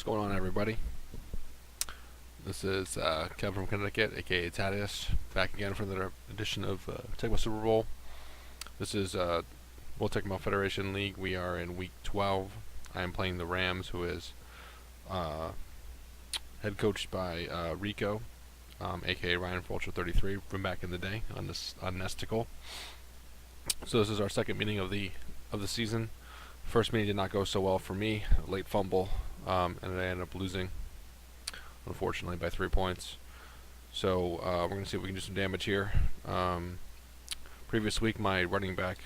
going on, everybody? This is Kevin from Connecticut, aka Tadaos, back again for another edition of Tecmo Super Bowl. This is World Tecmo Federation League. We are in week 12. I am playing the RAMS, who is head coached by Rico, aka ricor33 from back in the day on Nesticle. So this is our second meeting of the season. First meeting did not go so well for me. A late fumble, and I ended up losing, unfortunately, by 3 points. So we're going to see if we can do some damage here. Previous week, my running back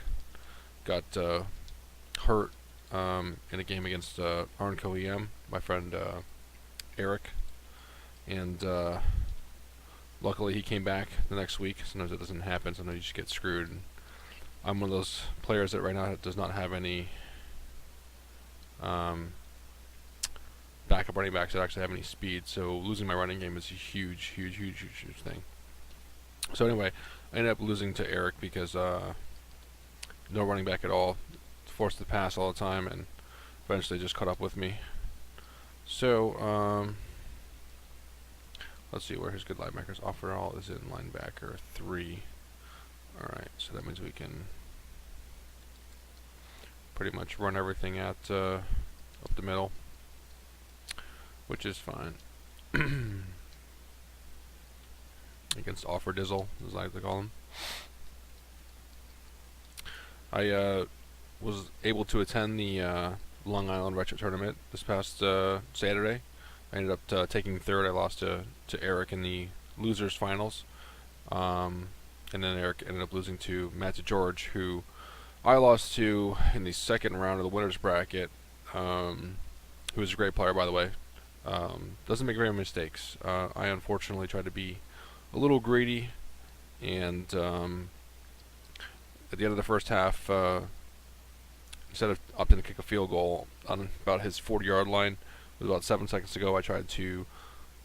got hurt in a game against Arnco EM, my friend Eric, and luckily he came back the next week. Sometimes it doesn't happen. Sometimes you just get screwed. And I'm one of those players that right now does not have any backup running backs that actually have any speed, so losing my running game is a huge thing. So anyway, I ended up losing to Eric because no running back at all, forced to pass all the time, and eventually just caught up with me. So let's see where his good linebackers. Offerall is in linebacker 3. Alright, so that means we can pretty much run everything at up the middle, which is fine. Against Offer Dizzle, as I like to call him. I was able to attend the Long Island Retro Tournament this past Saturday. I ended up taking third. I lost to Eric in the losers finals, and then Eric ended up losing to Matt George, who I lost to in the second round of the winners bracket. Who is a great player, by the way. Doesn't make very many mistakes. I unfortunately tried to be a little greedy, and at the end of the first half, instead of opting to kick a field goal on about his 40-yard line, with about 7 seconds to go, I tried to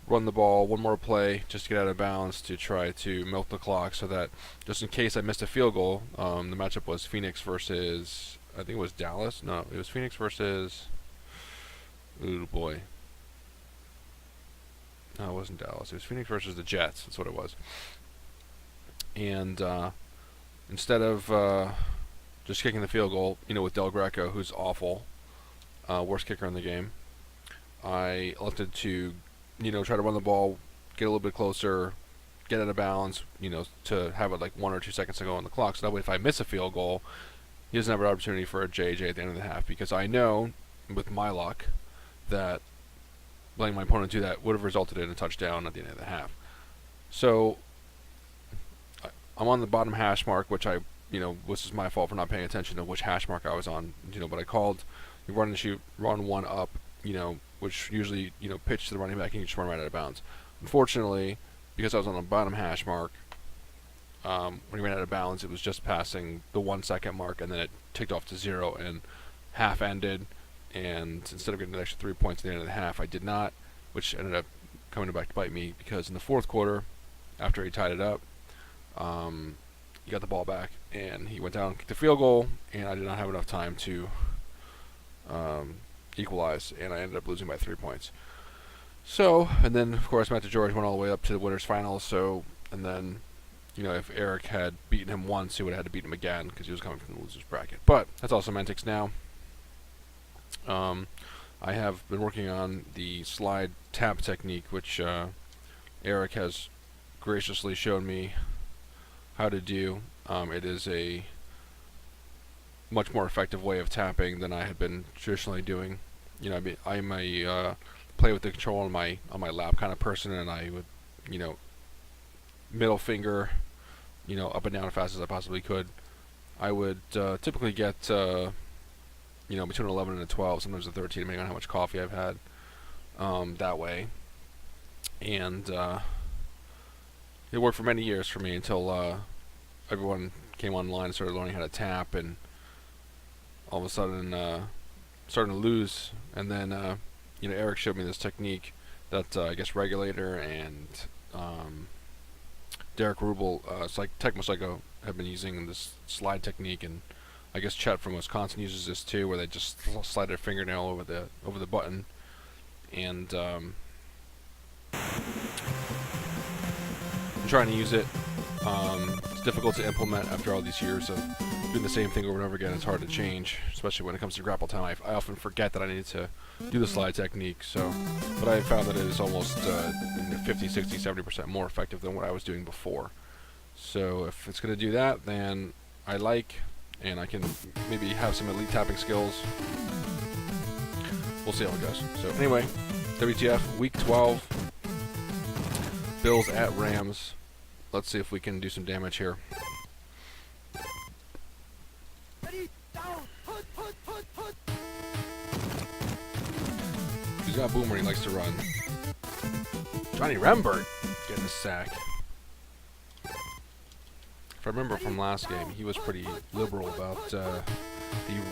run the ball one more play just to get out of bounds to try to milk the clock, so that just in case I missed a field goal, the matchup was Phoenix versus, I think it was Dallas. No, it was Phoenix versus, ooh boy. No, it wasn't Dallas. It was Phoenix versus the Jets. That's what it was. And instead of just kicking the field goal, with Del Greco, who's awful, worst kicker in the game, I elected to, try to run the ball, get a little bit closer, get out of bounds, to have it like 1 or 2 seconds to go on the clock. So that way, if I miss a field goal, he doesn't have an opportunity for a JJ at the end of the half, because I know, with my luck, that letting my opponent do that would have resulted in a touchdown at the end of the half. So I'm on the bottom hash mark, which this is my fault for not paying attention to which hash mark I was on, but I called you run and shoot, run one up, which usually, pitch to the running back and you just run right out of bounds. Unfortunately, because I was on the bottom hash mark, when he ran out of bounds, it was just passing the 1 second mark, and then it ticked off to 0, and half ended. And instead of getting an extra 3 points at the end of the half, I did not, which ended up coming back to bite me, because in the fourth quarter, after he tied it up, he got the ball back, and he went down and kicked the field goal, and I did not have enough time to equalize, and I ended up losing by 3 points. So, and then, of course, Matt George went all the way up to the winners finals, so, and then, if Eric had beaten him once, he would have had to beat him again, because he was coming from the losers bracket. But that's all semantics now. I have been working on the slide tap technique, which Eric has graciously shown me how to do. It is a much more effective way of tapping than I had been traditionally doing. I'm a play with the control on my lap kind of person, and I would, middle finger, up and down as fast as I possibly could. I would typically get between 11 and a 12, sometimes a 13, depending on how much coffee I've had, that way. And it worked for many years for me until everyone came online and started learning how to tap, and all of a sudden starting to lose. And then Eric showed me this technique that I guess Regulator and Derek Rubel, Tecmo Psycho, have been using this slide technique, and I guess Chet from Wisconsin uses this too, where they just slide their fingernail over the button, and I'm trying to use it. It's difficult to implement after all these years of doing the same thing over and over again. It's hard to change, especially when it comes to grapple time. I often forget that I need to do the slide technique. So, but I found that it is almost 50, 60, 70% more effective than what I was doing before. So if it's going to do that, then I like, and I can maybe have some elite tapping skills. We'll see how it goes. So anyway, WTF, week 12. Bills at Rams. Let's see if we can do some damage here. He's got Boomer, he likes to run. Johnny Rembert getting a sack. If I remember from last game, he was pretty liberal about the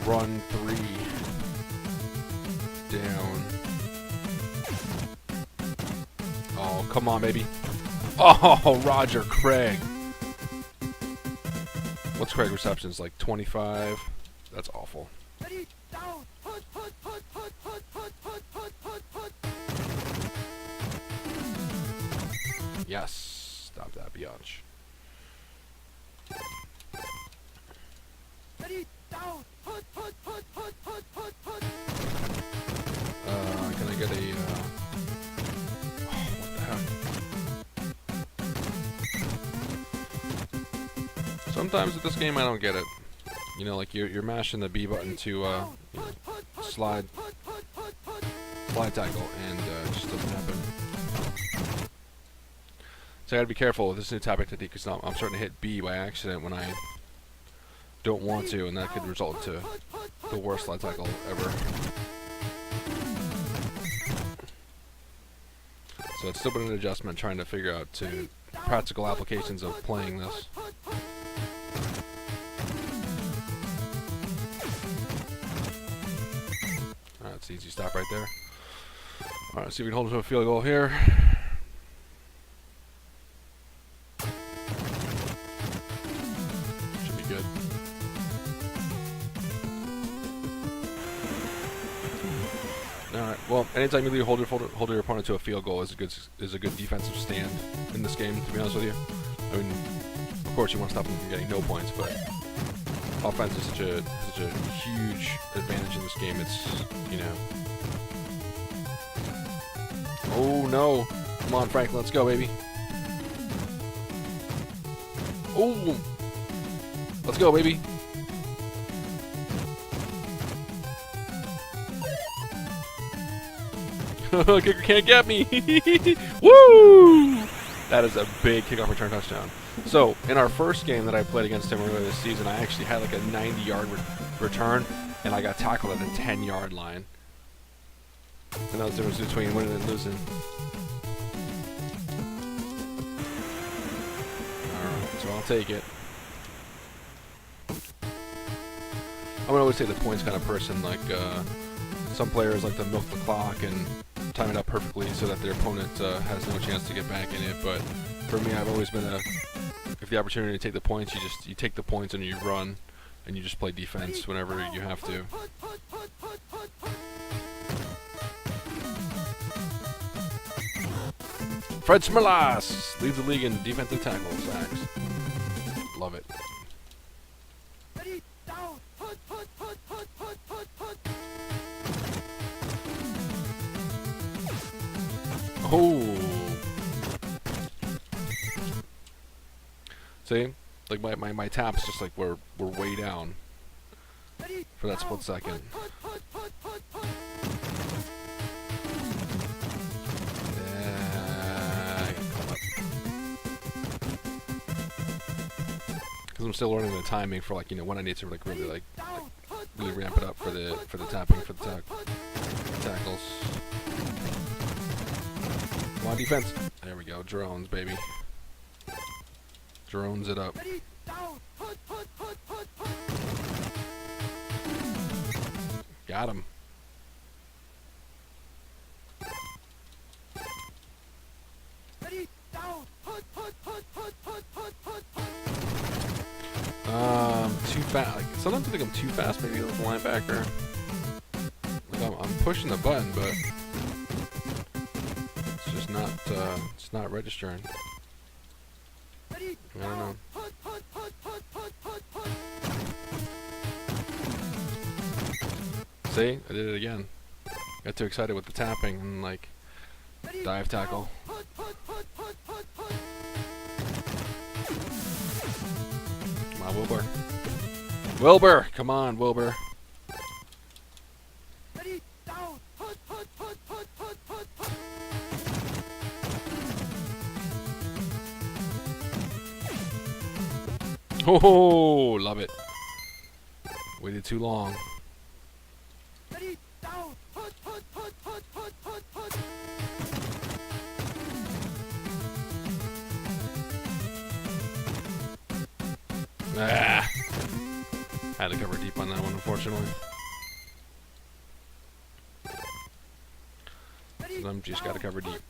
run 3 down. Oh, come on, baby. Oh, Roger Craig. What's Craig receptions? Like 25? That's awful. Yes. Stop that, biatch. Can I get a... what the heck? Sometimes with this game I don't get it. You know, like you're mashing the B button to you know, slide tackle, and it just doesn't happen. So I gotta be careful with this new tapping technique, because I'm starting to hit B by accident when I don't want to, and that could result to the worst slide tackle ever. So it's still been an adjustment trying to figure out to practical applications of playing this. Alright, it's an easy stop right there. Alright, let's see if we can hold it to a field goal here. Should be good. Alright, well, anytime you hold your opponent to a field goal is a good defensive stand in this game, to be honest with you. I mean, of course you want to stop them from getting no points, but offense is such a huge advantage in this game. It's, you know. Oh no! Come on, Frank, let's go, baby. Oh! Let's go, baby. Kicker can't get me. Woo! That is a big kickoff return touchdown. So, in our first game that I played against him earlier this season, I actually had like a 90-yard return, and I got tackled at the 10-yard line. And that was the difference between winning and losing. Alright, so I'll take it. I would always say the points kind of person, like some players like to milk the clock and time it up perfectly so that their opponent has no chance to get back in it. But for me, I've always been if the opportunity to take the points, you take the points and you run, and you just play defense whenever you have to. Fred Smirlas leads the league in defensive tackle sacks. Love it. Oh. See? Like my taps just like we're way down for that split second. Because I'm still learning the timing for, like, you know, when I need to like really really ramp it up for the tapping for the tackles. Come on, defense. There we go. Drones, baby. Drones it up. Got him. Too fast. Like, sometimes I think I'm too fast, maybe with the linebacker. Like I'm pushing the button, but it's not registering. I don't know. See? I did it again. Got too excited with the tapping and like dive tackle. Come on, Wilbur. Wilbur! Come on, Wilbur. Oh, love it. Waited too long. Ah. Had to cover deep on that one, unfortunately. I'm just gotta cover deep.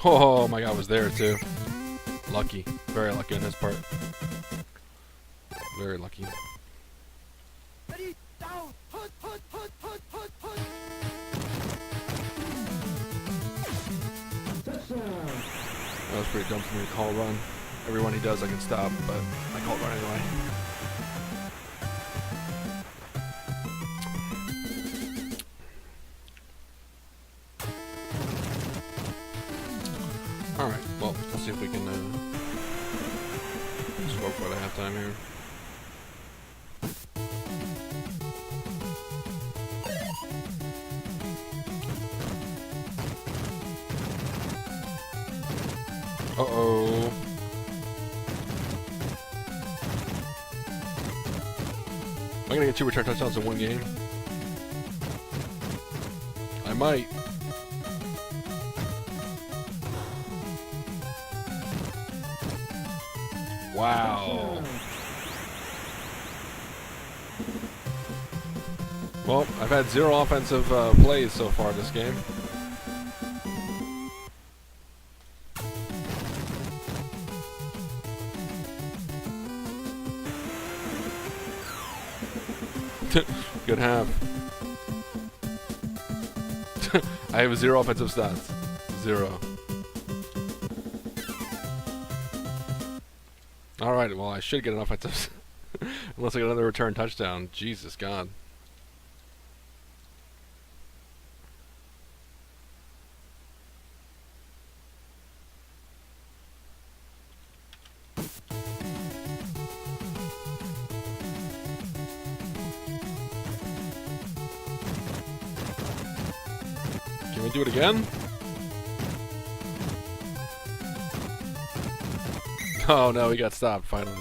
Oh, my God was there too. Lucky. Very lucky on this part. Very lucky. That was pretty dumb for me to call run. Every one he does I can stop, but I called run anyway. Alright, well, let's see if we can score for the halftime here. Uh-oh. Am I gonna get 2 return touchdowns in one game? I might. Wow. Well, I've had 0 offensive plays so far this game. Good half. I have 0 offensive stats. 0. Alright, well I should get an offensive unless I get another return touchdown. Jesus God. Can we do it again? Oh no, we got stopped finally.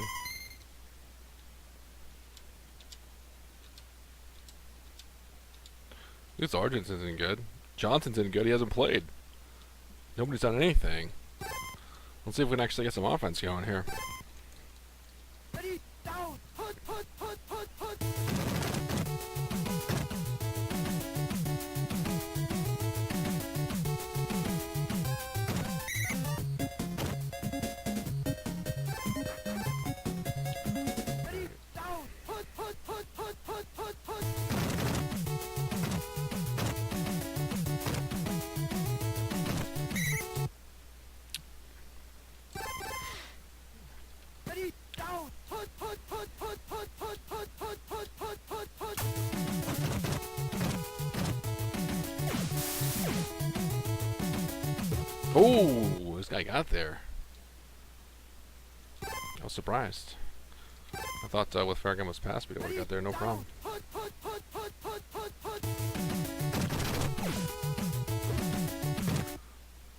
This Argent's isn't good. Johnson's isn't good. He hasn't played. Nobody's done anything. Let's see if we can actually get some offense going here. Oh, this guy got there. I was surprised. I thought with Farragham's pass speed, it would have got there no problem.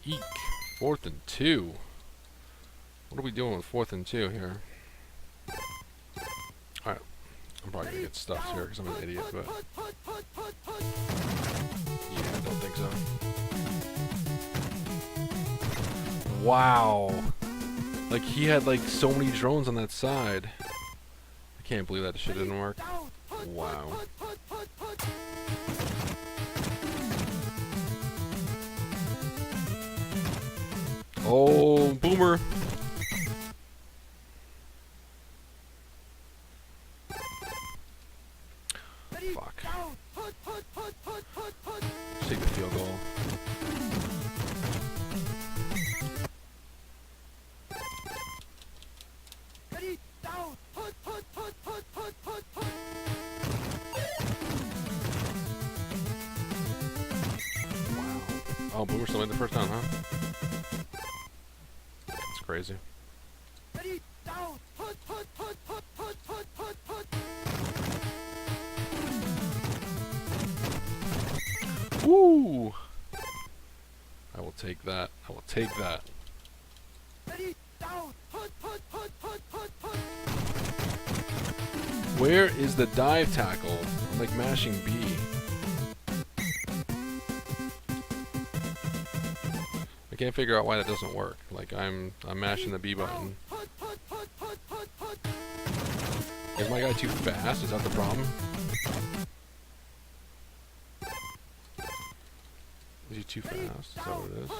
Eek. 4th and 2. What are we doing with 4th and 2 here? Alright. I'm probably gonna get stuffed here because I'm an idiot, but yeah, I don't think so. Wow. Like, he had, like, so many drones on that side. I can't believe that shit didn't work. Wow. Oh, boomer. Fuck. Just take the field goal. Oh, Boomer still made the first down, huh? That's crazy. Woo! I will take that. I will take that. Where is the dive tackle? I'm like mashing B. I can't figure out why that doesn't work. Like I'm mashing the B button. Is my guy too fast? Is that the problem? Is he too fast? Is that what it is?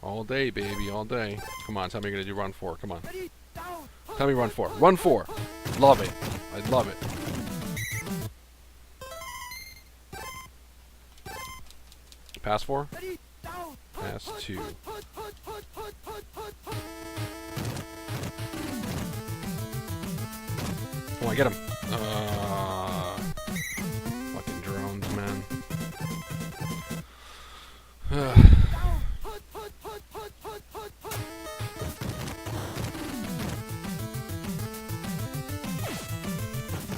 All day, baby, all day. Come on, tell me you're gonna do run 4. Come on. Tell me run 4. Run 4. Love it. I love it. Pass 4. Pass 2. Come on, get him. Fucking drones, man.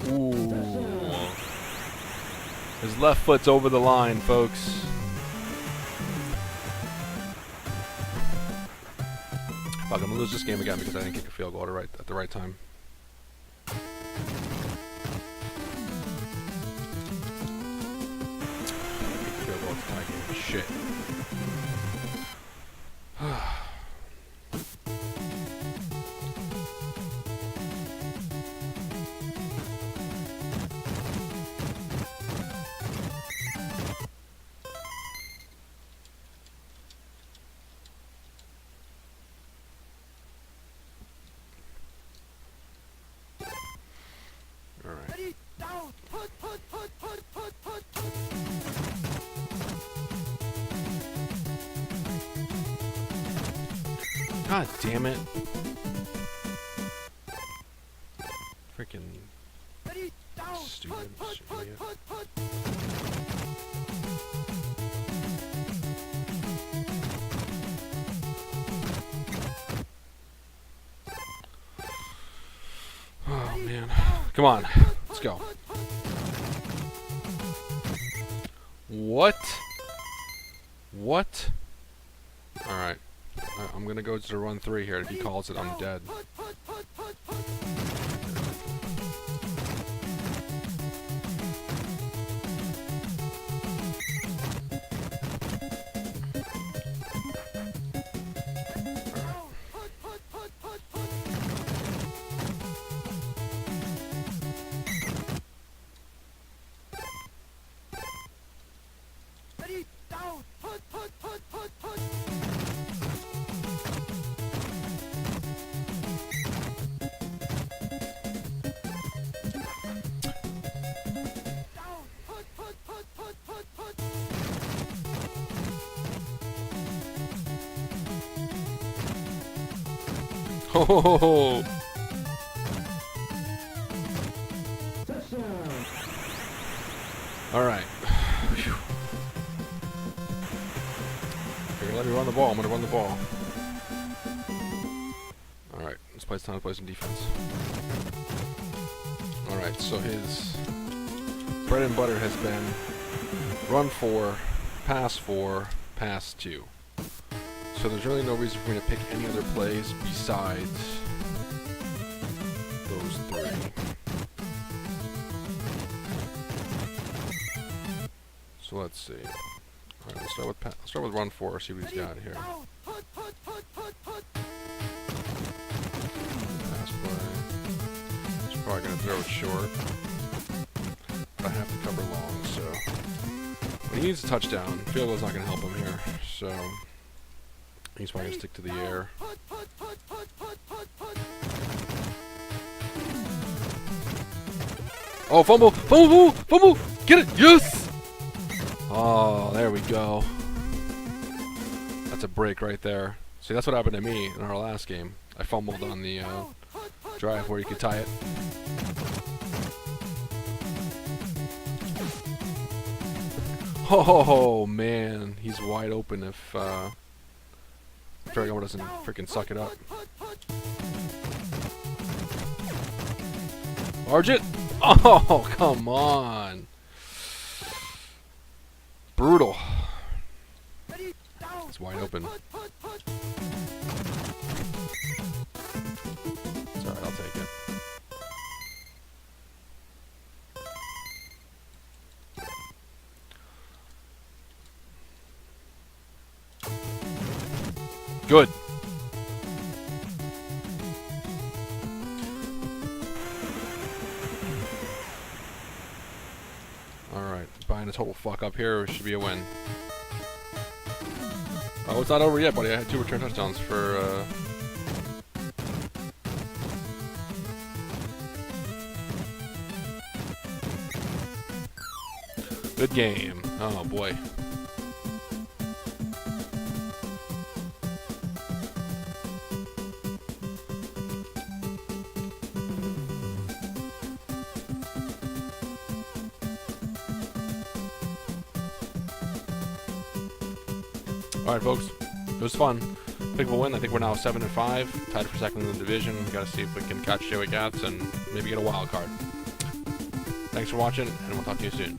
Ooh. His left foot's over the line, folks. Fuck, I'm gonna lose this game again because I didn't kick a field goal at the right time. Field goal to tie game. Shit. God damn it. Freaking stupid idiot. Oh man. Come on. Let's go. What? What? Alright. I'm gonna go to the run 3 here. If he calls it, I'm dead. Oh! Alright. You're gonna let me run the ball. I'm gonna run the ball. Alright, it's time to play some defense. Alright, so his bread and butter has been run 4, pass 4, pass 2. So there's really no reason for me to pick any other plays besides those 3. So let's see. Alright, let's start with run 4, see what he's got here. Pass play. He's probably going to throw it short. But I have to cover long, so. But he needs a touchdown. Field goal's not going to help him here, so. He's probably going to stick to the air. Oh, fumble! Fumble! Fumble! Get it! Yes! Oh, there we go. That's a break right there. See, that's what happened to me in our last game. I fumbled on the drive where you could tie it. Oh, man. He's wide open if Ferragamo doesn't freaking suck it up. Argent! Oh, come on. Brutal. It's wide open. It's alright, I'll take it. Good. Alright, buying a total fuck up here should be a win. Oh, it's not over yet, buddy. I had 2 return touchdowns for, Good game. Oh, boy. Alright, folks. It was fun. Big of a win. I think we're now 7-5, tied for second in the division. We gotta see if we can catch Joey Gats and maybe get a wild card. Thanks for watching, and we'll talk to you soon.